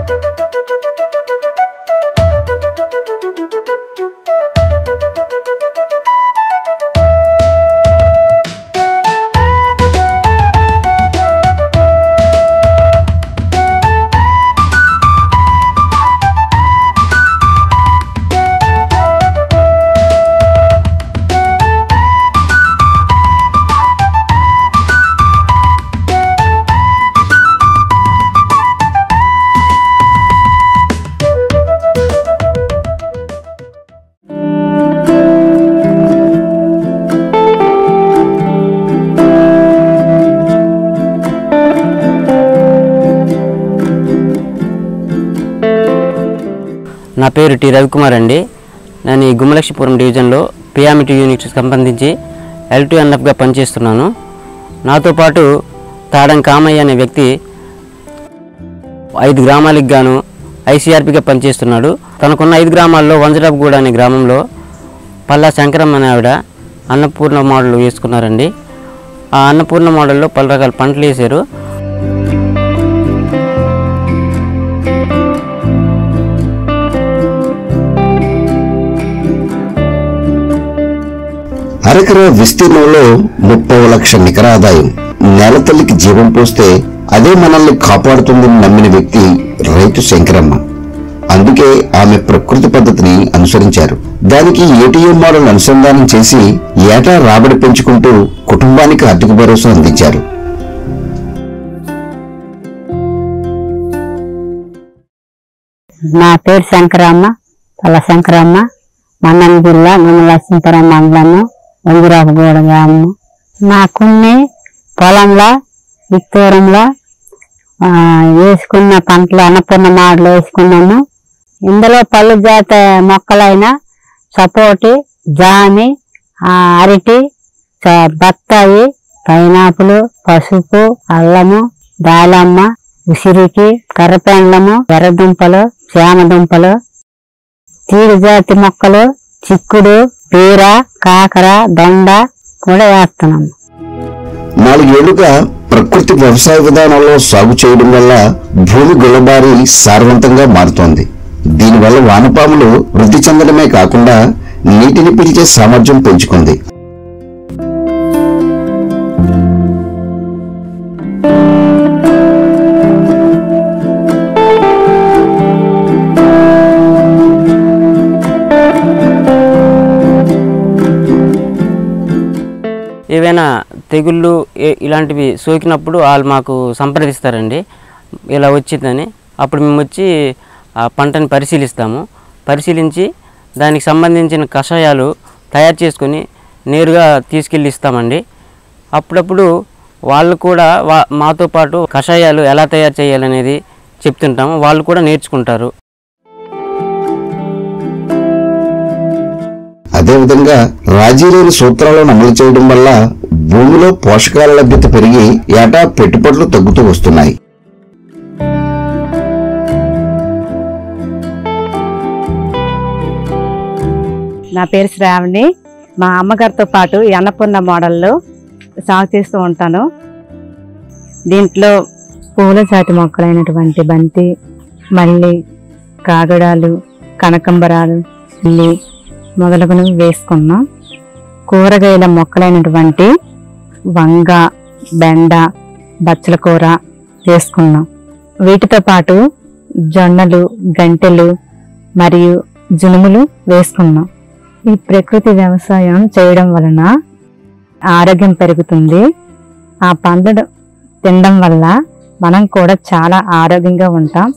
నా పేరు టి రవికుమార్ అండి. నేను ఈ గుమ్మలక్ష్మీపురం డివిజన్లో పియామిటీ యూనిట్కి సంబంధించి L2NFగా పనిచేస్తున్నాను. నాతో పాటు తాడం కామయ్య అనే వ్యక్తి 5 గ్రామాలకు గాను ICRPగా పనిచేస్తున్నాడు. తనకున్న 5 గ్రామాల్లో వంజరాపుగూడ అనే గ్రామంలో పల్లా శంకరమ్మ అనే ఆవిడ అన్నపూర్ణ మోడల్ వేసుకున్నారండి. ఆ అన్నపూర్ణ మోడల్లో పలు రకాల పంటలు వేశారు. అరెకరా విస్తీర్ణంలో 30 లక్షల నికర ఆదాయం. నేల తల్లికి జీవం పోస్తే అదే మనల్ని కాపాడుతుందని నమ్మిన వ్యక్తి రైతు శంకరమ్మ. అందుకే ఆమె ప్రకృతి పద్ధతిని అనుసరించారు. దానికి ATM మోడల్ అనుసంధానం చేసి ఏటా రాబడి పెంచుకుంటూ కుటుంబానికి ఆర్థిక భరోసా అందించారు. నా పేరు శంకరమ్మ, పల్ల శంకరమ్మ, మన్నం జిల్లా గుమ్మలక్ష్మీపురం మండలము, వంజరాపుగూడ గ్రామము. నాకున్ని పొలంలో విత్తూరంలో వేసుకున్న పంటలు అన్నపూర్ణ మాటలు వేసుకున్నాము. ఇందులో పళ్ళు జాత మొక్కలైన సపోటి, జామి, అరటి, బత్తాయి, పైనాపులు, పసుపు, అల్లము, దాళమ్మ, ఉసిరికి, కర్రపెండలము, ఎర్రదుంపలు, చామదుంపలు, తీరు జాతి మొక్కలు, చిక్కుడు, బీర, కాకర, దొండ కూడా వేస్తున్నాము. 4 ఏళ్లుగా ప్రకృతి వ్యవసాయ విధానంలో సాగు చేయడం వల్ల భూమి గుల్లబారి సారవంతంగా మారుతోంది. దీనివల్ల వానపాములు వృద్ధి చెందడమే కాకుండా నీటిని పీల్చే సామర్థ్యం పెంచుకుంది. ఏవైనా తెగుళ్ళు ఇలాంటివి సోకినప్పుడు వాళ్ళు మాకు సంప్రదిస్తారండి, ఇలా వచ్చిందని. అప్పుడు మేము వచ్చి ఆ పంటని పరిశీలిస్తాము. పరిశీలించి దానికి సంబంధించిన కషాయాలు తయారు చేసుకొని నేరుగా తీసుకెళ్ళి ఇస్తామండి. అప్పుడప్పుడు వాళ్ళు కూడా మాతో పాటు కషాయాలు ఎలా తయారు చేయాలనేది చెప్తుంటాము. వాళ్ళు కూడా నేర్చుకుంటారు. అదేవిధంగా రాజీలేని సూత్రాలను అమలు చేయడం వల్ల భూమిలో పోషకాల లభ్యత పెరిగి ఏటా పెట్టుబడులు తగ్గుతూ వస్తున్నాయి. నా పేరు శ్రావణి. మా అమ్మగారితో పాటు ఈ అన్నపూర్ణ మోడల్లో సాగు చేస్తూ ఉంటాను. దీంట్లో పూల జాతి మొక్కలైనటువంటి బంతి, మల్లి, కాగడాలు, కనకంబరాలు, ఇల్లి మొదలగునవి వేసుకున్నాం. కూరగాయల మొక్కలైనటువంటి వంగ, బెండ, బచ్చల కూర వేసుకున్నాం. వీటితో పాటు జొన్నలు, గంటెలు మరియు జునుములు వేసుకున్నాం. ఈ ప్రకృతి వ్యవసాయం చేయడం వలన ఆరోగ్యం పెరుగుతుంది. ఆ పంటను తినడం వల్ల మనం కూడా చాలా ఆరోగ్యంగా ఉంటాం.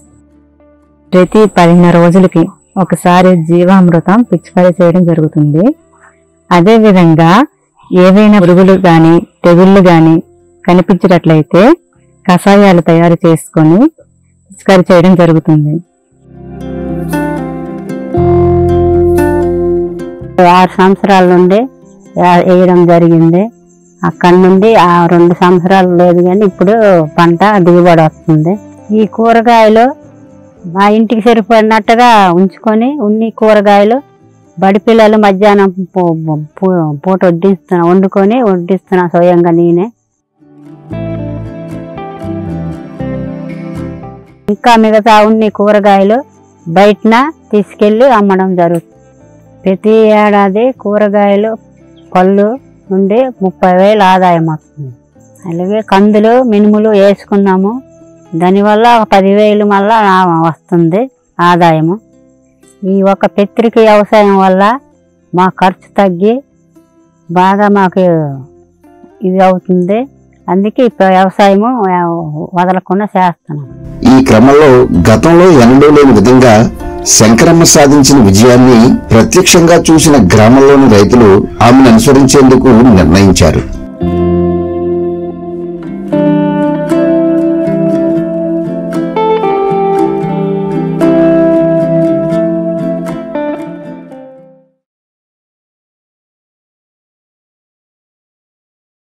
ప్రతి 15 రోజులకి ఒకసారి జీవామృతం పిచికారీ చేయడం జరుగుతుంది. అదేవిధంగా ఏవైనా పురుగులు గాని తెగుళ్ళు గాని కనిపించినట్లయితే కషాయాలు తయారు చేసుకొని పిచికారీ చేయడం జరుగుతుంది. 6 సంవత్సరాల నుండి వేయడం జరిగింది. అక్కడి నుండి 2 సంవత్సరాలు లేదు, కానీ ఇప్పుడు పంట దిగుబడి వస్తుంది. ఈ కూరగాయలు మా ఇంటికి సరిపడినట్టుగా ఉంచుకొని ఉన్ని కూరగాయలు బడి పిల్లలు మధ్యాహ్నం పూట వడ్డిస్తున్నా స్వయంగా నేనే. ఇంకా మిగతా ఉన్ని కూరగాయలు బయటన తీసుకెళ్ళి అమ్మడం జరుగుతుంది. ప్రతి ఏడాది కూరగాయలు పళ్ళు నుండి 30,000 ఆదాయం వస్తుంది. అలాగే కందులు మినుములు వేసుకున్నాము, దానివల్ల 10,000 మళ్ళా వస్తుంది ఆదాయము. ఈ ఒక పత్రిక వ్యవసాయం వల్ల మా ఖర్చు తగ్గి బాగా మాకు ఇది అవుతుంది. అందుకే ఇప్పుడు వ్యవసాయము వదలకుండా చేస్తున్నాం. ఈ క్రమంలో గతంలో ఎన్నడూ లేని విధంగా శంకరమ్మ సాధించిన విజయాన్ని ప్రత్యక్షంగా చూసిన గ్రామంలోని రైతులు ఆమెను అనుసరించేందుకు నిర్ణయించారు.